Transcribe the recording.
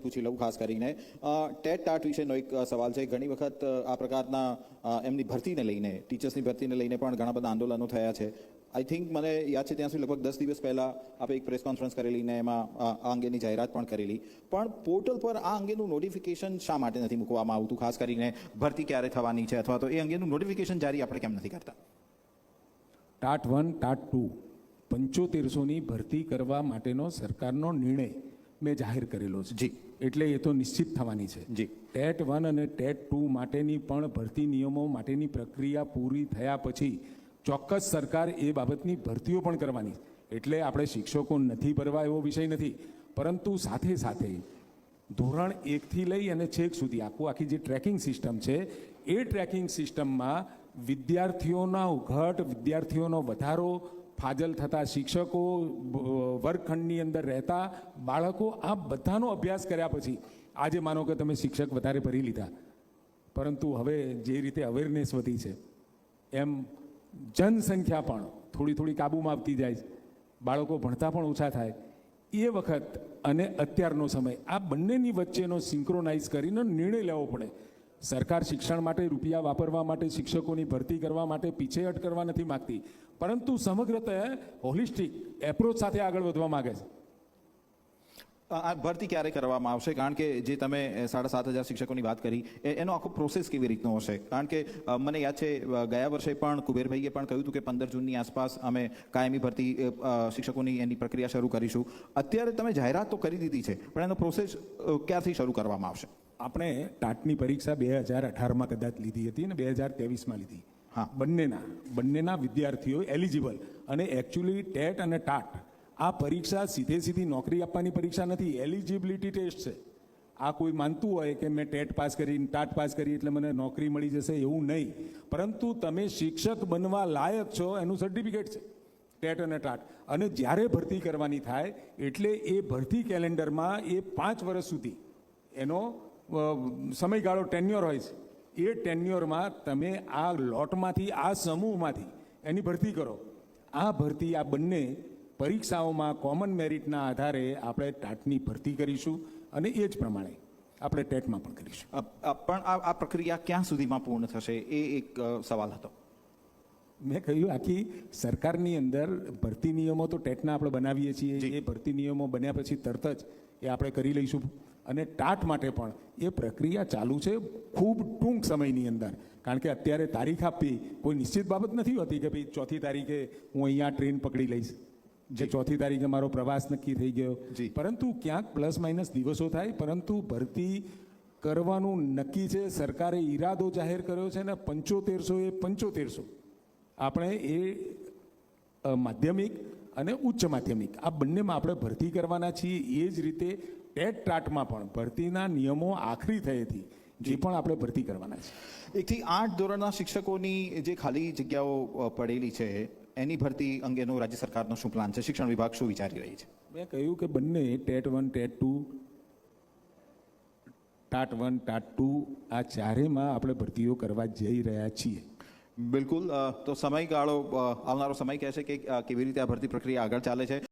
પૂછી લઉં ખાસ કરીને ટેટ ટાટ વિશેનો એક સવાલ છે. ઘણી વખત આ પ્રકારના એમની ભરતીને લઈને, ટીચર્સની ભરતીને લઈને પણ ઘણા બધા આંદોલનો થયા છે. આઈ થિંક મને યાદ છે ત્યાં સુધી લગભગ 10 દિવસ પહેલાં આપણે એક પ્રેસ કોન્ફરન્સ કરેલી ને એમાં આ અંગેની જાહેરાત પણ કરેલી. પણ પોર્ટલ પર આ અંગેનું નોટિફિકેશન શા માટે નથી મૂકવામાં આવતું? ખાસ કરીને ભરતી ક્યારે થવાની છે અથવા તો એ અંગેનું નોટિફિકેશન જારી આપણે કેમ નથી કરતા? ટાટ 1 ટાટ 2 7500ની ભરતી કરવા માટેનો સરકારનો નિર્ણય મેં જાહેર કરેલો છે. જી, એટલે એ તો નિશ્ચિત થવાની છે. જી, ટેટ 1 અને ટેટ 2 માટેની પણ ભરતી નિયમો માટેની પ્રક્રિયા પૂરી થયા પછી ચોક્કસ સરકાર એ બાબતની ભરતીઓ પણ કરવાની. એટલે આપણે શિક્ષકો નથી ભરવા એવો વિષય નથી, પરંતુ સાથે સાથે ધોરણ 1થી લઈ અને છેક સુધી આખી જે ટ્રેકિંગ સિસ્ટમ છે એ ટ્રેકિંગ સિસ્ટમમાં વિદ્યાર્થીઓના ઉઘાટ, વિદ્યાર્થીઓનો વધારો, ફાજલ થતા શિક્ષકો, વર્ગખંડની અંદર રહેતા બાળકો, આ બધાનો અભ્યાસ કર્યા પછી આજે માનો કે તમે શિક્ષક વધારે ભરી લીધા, પરંતુ હવે જે રીતે અવેરનેસ વધી છે એમ જનસંખ્યા પણ થોડી કાબૂમાં આવતી જાય છે, બાળકો ભણતા પણ ઓછા થાય. એ વખત અને અત્યારનો સમય, આ બંનેની વચ્ચેનો સિંક્રોનાઇઝ કરીને નિર્ણય લેવો પડે. સરકાર શિક્ષણ માટે રૂપિયા વાપરવા માટે, શિક્ષકોની ભરતી કરવા માટે પીછેહટ કરવા નથી માગતી, પરંતુ સમગ્રત હોલિસ્ટિક એપ્રોચ સાથે આગળ વધવા માગે છે. આ ભરતી ક્યારે કરવામાં આવશે? કારણ કે જે તમે 7,500 શિક્ષકોની વાત કરી એનો આખો પ્રોસેસ કેવી રીતનો હશે? કારણ કે મને યાદ છે ગયા વર્ષે પણ કુબેરભાઈએ પણ કહ્યું હતું કે 15 જૂનની આસપાસ અમે કાયમી ભરતી શિક્ષકોની એની પ્રક્રિયા શરૂ કરીશું. અત્યારે તમે જાહેરાત તો કરી દીધી છે, પણ એનો પ્રોસેસ ક્યારથી શરૂ કરવામાં આવશે? આપણે ટાટની પરીક્ષા 2018માં કદાચ લીધી હતી અને 2023માં લીધી. હા, બંનેના વિદ્યાર્થીઓ એલિજિબલ. અને એકચ્યુઅલી ટેટ અને ટાટ આ પરીક્ષા સીધી નોકરી આપવાની પરીક્ષા નથી, એલિજિબિલિટી ટેસ્ટ છે. આ કોઈ માનતું હોય કે મેં ટેટ પાસ કરી, ટાટ પાસ કરી એટલે મને નોકરી મળી જશે, એવું નહીં. પરંતુ તમે શિક્ષક બનવા લાયક છો એનું સર્ટિફિકેટ છે ટેટ અને ટાટ. અને જ્યારે ભરતી કરવાની થાય એટલે એ ભરતી કેલેન્ડરમાં એ 5 વર્ષ સુધી એનો સમયગાળો ટેન્યોર હોય છે. એ ટેન્યોરમાં તમે આ લોટમાંથી, આ સમૂહમાંથી એની ભરતી કરો. આ ભરતી, આ બંને પરીક્ષાઓમાં કોમન મેરિટના આધારે આપણે ટાટની ભરતી કરીશું અને એ જ પ્રમાણે આપણે ટેટમાં પણ કરીશું. પણ આ પ્રક્રિયા ક્યાં સુધીમાં પૂર્ણ થશે એ એક સવાલ હતો. મેં કહ્યું, આખી સરકારની અંદર ભરતી નિયમો તો ટેટના આપણે બનાવીએ છીએ. એ ભરતી નિયમો બન્યા પછી તરત જ એ આપણે કરી લઈશું. અને ટાટ માટે પણ એ પ્રક્રિયા ચાલુ છે ખૂબ ટૂંક સમયની અંદર. કારણ કે અત્યારે તારીખ આપવી કોઈ નિશ્ચિત બાબત નથી હોતી કે ભાઈ 4મી તારીખે હું અહીંયા ટ્રેન પકડી લઈશ, જે 4મી તારીખે મારો પ્રવાસ નક્કી થઈ ગયો. પરંતુ ક્યાંક પ્લસ માઇનસ દિવસો થાય, પરંતુ ભરતી કરવાનું નક્કી છે. સરકારે ઈરાદો જાહેર કર્યો છે ને 7500 આપણે એ માધ્યમિક અને ઉચ્ચ માધ્યમિક આ બંનેમાં આપણે ભરતી કરવાના છીએ. એ જ રીતે ટેટ ટાટમાં પણ ભરતીના નિયમો આખરી થઈ હતી, જે પણ આપણે ભરતી કરવાના છે. 1 થી 8 ધોરણના શિક્ષકોની જે ખાલી જગ્યાઓ પડેલી છે એની ભરતી અંગેનો રાજ્ય સરકારનો શું પ્લાન છે? શિક્ષણ વિભાગ શું વિચારી રહી છે? મેં કહ્યું કે બંને ટેટ 1, ટેટ 2, ટાટ 1, ટાટ 2 આ ચારેમાં આપણે ભરતીઓ કરવા જઈ રહ્યા છીએ. બિલકુલ. તો સમયગાળો, આવનારો સમય કહેશે કે કેવી રીતે આ ભરતી પ્રક્રિયા આગળ ચાલે છે.